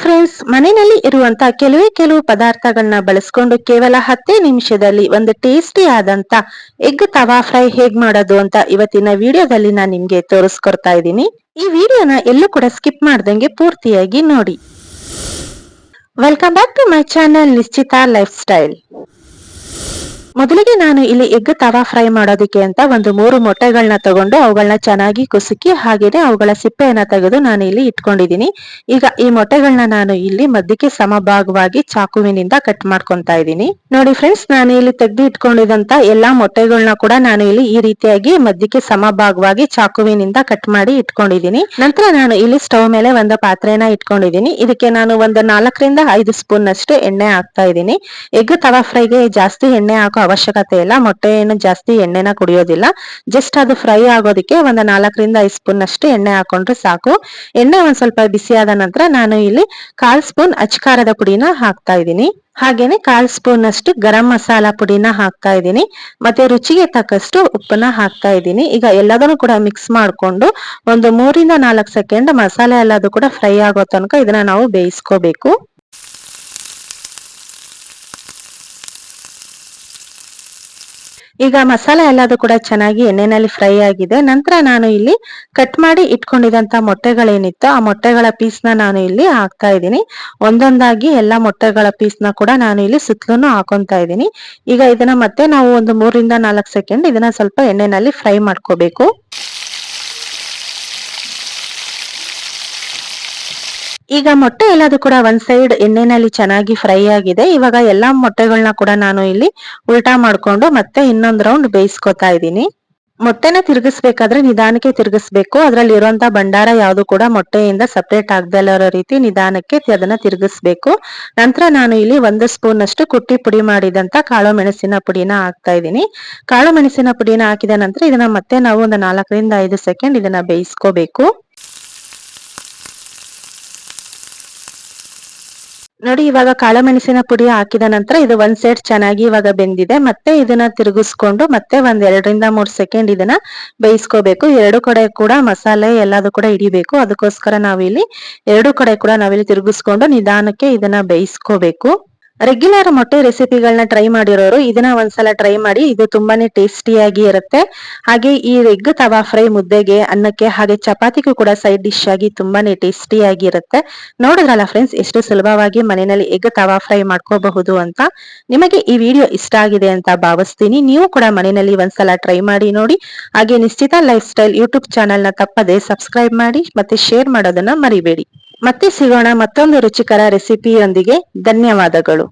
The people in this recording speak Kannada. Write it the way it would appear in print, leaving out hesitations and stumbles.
ಫ್ರೆಂಡ್ಸ್, ಮನೆಯಲ್ಲಿ ಇರುವಂತ ಕೆಲವು ಪದಾರ್ಥಗಳನ್ನ ಬಳಸ್ಕೊಂಡು ಕೇವಲ 10 ನಿಮಿಷದಲ್ಲಿ ಒಂದು ಟೇಸ್ಟಿ ಆದಂತ ಎಗ್ ತವಾ ಫ್ರೈ ಹೇಗ್ ಮಾಡೋದು ಅಂತ ಇವತ್ತಿನ ವಿಡಿಯೋದಲ್ಲಿ ನಾನು ನಿಮ್ಗೆ ತೋರಿಸ್ಕೊಡ್ತಾ ಇದ್ದೀನಿ. ಈ ವಿಡಿಯೋನ ಎಲ್ಲೂ ಕೂಡ ಸ್ಕಿಪ್ ಮಾಡ್ದಂಗೆ ಪೂರ್ತಿಯಾಗಿ ನೋಡಿ. Welcome back to my channel Nishchita lifestyle. ಮೊದಲಿಗೆ ನಾನು ಇಲ್ಲಿ ಎಗ್ ತವಾ ಫ್ರೈ ಮಾಡೋದಕ್ಕೆ ಅಂತ ಒಂದು 3 ಮೊಟ್ಟೆಗಳನ್ನ ತಗೊಂಡು ಅವುಗಳನ್ನ ಚೆನ್ನಾಗಿ ಕುಸುಕಿ ಹಾಗೇನೆ ಅವುಗಳ ಸಿಪ್ಪೆಯನ್ನ ತೆಗೆದು ನಾನು ಇಲ್ಲಿ ಇಟ್ಕೊಂಡಿದ್ದೀನಿ. ಈಗ ಈ ಮೊಟ್ಟೆಗಳನ್ನ ನಾನು ಇಲ್ಲಿ ಮಧ್ಯಕ್ಕೆ ಸಮಭಾಗವಾಗಿ ಚಾಕುವಿನಿಂದ ಕಟ್ ಮಾಡ್ಕೊಂತಾ ಇದ್ದೀನಿ. ನೋಡಿ ಫ್ರೆಂಡ್ಸ್, ನಾನು ಇಲ್ಲಿ ತೆಗೆದು ಇಟ್ಕೊಂಡಿದಂತ ಎಲ್ಲಾ ಮೊಟ್ಟೆಗಳನ್ನ ಕೂಡ ನಾನು ಇಲ್ಲಿ ಈ ರೀತಿಯಾಗಿ ಮಧ್ಯಕ್ಕೆ ಸಮಭಾಗವಾಗಿ ಚಾಕುವಿನಿಂದ ಕಟ್ ಮಾಡಿ ಇಟ್ಕೊಂಡಿದ್ದೀನಿ. ನಂತರ ನಾನು ಇಲ್ಲಿ ಸ್ಟವ್ ಮೇಲೆ ಒಂದು ಪಾತ್ರೆನ ಇಟ್ಕೊಂಡಿದ್ದೀನಿ. ಇದಕ್ಕೆ ನಾನು ಒಂದು 4 ರಿಂದ 5 ಸ್ಪೂನ್ ಅಷ್ಟು ಎಣ್ಣೆ ಹಾಕ್ತಾ ಇದ್ದೀನಿ. ಎಗ್ ತವಾ ಫ್ರೈಗೆ ಜಾಸ್ತಿ ಎಣ್ಣೆ ಹಾಕೋ ಅವಶ್ಯಕತೆ ಇಲ್ಲ. ಮೊಟ್ಟೆ ಏನು ಜಾಸ್ತಿ ಎಣ್ಣೆನ ಕುಡಿಯೋದಿಲ್ಲ. ಜಸ್ಟ್ ಅದು ಫ್ರೈ ಆಗೋದಕ್ಕೆ ಒಂದು 4 ರಿಂದ 5 ಸ್ಪೂನ್ ಅಷ್ಟು ಎಣ್ಣೆ ಹಾಕೊಂಡ್ರೆ ಸಾಕು. ಎಣ್ಣೆ ಒಂದ್ ಸ್ವಲ್ಪ ಬಿಸಿ ಆದ ನಂತರ ನಾನು ಇಲ್ಲಿ 1/4 ಸ್ಪೂನ್ ಅಚ್ಕಾರದ ಪುಡಿನ ಹಾಕ್ತಾ ಇದ್ದೀನಿ. ಹಾಗೇನೆ 1/4 ಸ್ಪೂನ್ ಅಷ್ಟು ಗರಂ ಮಸಾಲಾ ಪುಡಿನ ಹಾಕ್ತಾ ಇದ್ದೀನಿ. ಮತ್ತೆ ರುಚಿಗೆ ತಕ್ಕಷ್ಟು ಉಪ್ಪನ್ನ ಹಾಕ್ತಾ ಇದ್ದೀನಿ. ಈಗ ಎಲ್ಲದನ್ನು ಕೂಡ ಮಿಕ್ಸ್ ಮಾಡ್ಕೊಂಡು ಒಂದು 3 ರಿಂದ 4 ಸೆಕೆಂಡ್ ಮಸಾಲೆ ಎಲ್ಲದು ಕೂಡ ಫ್ರೈ ಆಗೋ ತನಕ ಇದನ್ನ ನಾವು ಬೇಯಿಸ್ಕೋಬೇಕು. ಈಗ ಮಸಾಲೆ ಎಲ್ಲದು ಕೂಡ ಚೆನ್ನಾಗಿ ಎಣ್ಣೆನಲ್ಲಿ ಫ್ರೈ ಆಗಿದೆ. ನಂತರ ನಾನು ಇಲ್ಲಿ ಕಟ್ ಮಾಡಿ ಇಟ್ಕೊಂಡಿದಂತ ಮೊಟ್ಟೆಗಳೇನಿತ್ತು ಆ ಮೊಟ್ಟೆಗಳ ಪೀಸ್ನ ನಾನು ಇಲ್ಲಿ ಹಾಕ್ತಾ ಇದ್ದೀನಿ. ಒಂದೊಂದಾಗಿ ಎಲ್ಲಾ ಮೊಟ್ಟೆಗಳ ಪೀಸ್ನ ಕೂಡ ನಾನು ಇಲ್ಲಿ ಸುತ್ತಲೂ ಹಾಕೊಂತಾ ಇದ್ದೀನಿ. ಈಗ ಇದನ್ನ ಮತ್ತೆ ನಾವು ಒಂದು 3 ರಿಂದ 4 ಸೆಕೆಂಡ್ ಇದನ್ನ ಸ್ವಲ್ಪ ಎಣ್ಣೆನಲ್ಲಿ ಫ್ರೈ ಮಾಡ್ಕೋಬೇಕು. ಈಗ ಮೊಟ್ಟೆ ಎಲ್ಲದು ಕೂಡ ಒಂದ್ ಸೈಡ್ ಎಣ್ಣೆನಲ್ಲಿ ಚೆನ್ನಾಗಿ ಫ್ರೈ ಆಗಿದೆ. ಇವಾಗ ಎಲ್ಲಾ ಮೊಟ್ಟೆಗಳನ್ನ ಕೂಡ ನಾನು ಇಲ್ಲಿ ಉಲ್ಟಾ ಮಾಡ್ಕೊಂಡು ಮತ್ತೆ ಇನ್ನೊಂದ್ ರೌಂಡ್ ಬೇಯಿಸ್ಕೊತಾ ಇದ್ದೀನಿ. ಮೊಟ್ಟೆನ ತಿರುಗಿಸ್ಬೇಕಾದ್ರೆ ನಿಧಾನಕ್ಕೆ ತಿರುಗಿಸ್ಬೇಕು. ಅದ್ರಲ್ಲಿ ಇರುವಂತ ಭಂಡಾರ ಯಾವ್ದು ಕೂಡ ಮೊಟ್ಟೆಯಿಂದ ಸಪರೇಟ್ ಆಗದೆ ಇರೋ ರೀತಿ ನಿಧಾನಕ್ಕೆ ಅದನ್ನ ತಿರುಗಿಸ್ಬೇಕು. ನಂತರ ನಾನು ಇಲ್ಲಿ 1 ಸ್ಪೂನ್ ಅಷ್ಟು ಕುಟ್ಟಿ ಪುಡಿ ಮಾಡಿದಂತ ಕಾಳು ಮೆಣಸಿನ ಪುಡಿನ ಹಾಕ್ತಾ ಇದ್ದೀನಿ. ಕಾಳು ಮೆಣಸಿನ ಪುಡಿನ ಹಾಕಿದ ನಂತರ ಇದನ್ನ ಮತ್ತೆ ನಾವು ಒಂದು 4 ರಿಂದ 5 ಸೆಕೆಂಡ್ ಇದನ್ನ ಬೇಯಿಸ್ಕೋಬೇಕು. ನೋಡಿ, ಇವಾಗ ಕಾಳುಮೆಣಸಿನ ಪುಡಿ ಹಾಕಿದ ನಂತರ ಇದು ಒಂದ್ ಸೈಡ್ ಚೆನ್ನಾಗಿ ಇವಾಗ ಬೆಂದಿದೆ. ಮತ್ತೆ ಇದನ್ನ ತಿರುಗಿಸ್ಕೊಂಡು ಮತ್ತೆ ಒಂದ್ 2 ರಿಂದ 3 ಸೆಕೆಂಡ್ ಇದನ್ನ ಬೇಯಿಸ್ಕೋಬೇಕು. 2 ಕಡೆ ಕೂಡ ಮಸಾಲೆ ಎಲ್ಲದು ಕೂಡ ಹಿಡಿಬೇಕು. ಅದಕ್ಕೋಸ್ಕರ ನಾವಿಲ್ಲಿ 2 ಕಡೆ ಕೂಡ ನಾವಿಲ್ಲಿ ತಿರುಗಿಸ್ಕೊಂಡು ನಿಧಾನಕ್ಕೆ ಇದನ್ನ ಬೇಯಿಸ್ಕೋಬೇಕು. ರೆಗ್ಯುಲರ್ ಮೊಟ್ಟೆ ರೆಸಿಪಿಗಳನ್ನ ಟ್ರೈ ಮಾಡಿರೋರು ಇದನ್ನ ಒಂದ್ಸಲ ಟ್ರೈ ಮಾಡಿ. ಇದು ತುಂಬಾನೇ ಟೇಸ್ಟಿಯಾಗಿ ಇರುತ್ತೆ. ಹಾಗೆ ಈ ಎಗ್ ತವಾ ಫ್ರೈ ಮುದ್ದೆಗೆ, ಅನ್ನಕ್ಕೆ ಹಾಗೆ ಚಪಾತಿಗೂ ಕೂಡ ಸೈಡ್ ಡಿಶ್ ಆಗಿ ತುಂಬಾನೇ ಟೇಸ್ಟಿಯಾಗಿ ಇರುತ್ತೆ. ನೋಡಿದ್ರಲ್ಲ ಫ್ರೆಂಡ್ಸ್, ಎಷ್ಟು ಸುಲಭವಾಗಿ ಮನೆಯಲ್ಲಿ ಎಗ್ ತವಾ ಫ್ರೈ ಮಾಡ್ಕೋಬಹುದು ಅಂತ. ನಿಮಗೆ ಈ ವಿಡಿಯೋ ಇಷ್ಟ ಆಗಿದೆ ಅಂತ ಭಾವಿಸ್ತೀನಿ. ನೀವು ಕೂಡ ಮನೆಯಲ್ಲಿ ಒಂದ್ಸಲ ಟ್ರೈ ಮಾಡಿ ನೋಡಿ. ಹಾಗೆ Nischitha life style YouTube channel ನ ತಪ್ಪದೆ ಸಬ್ಸ್ಕ್ರೈಬ್ ಮಾಡಿ ಮತ್ತೆ ಶೇರ್ ಮಾಡೋದನ್ನ ಮರಿಬೇಡಿ. ಮತ್ತೆ ಸಿಗೋಣ ಮತ್ತೊಂದು ರುಚಿಕರ ರೆಸಿಪಿಯೊಂದಿಗೆ. ಧನ್ಯವಾದಗಳು.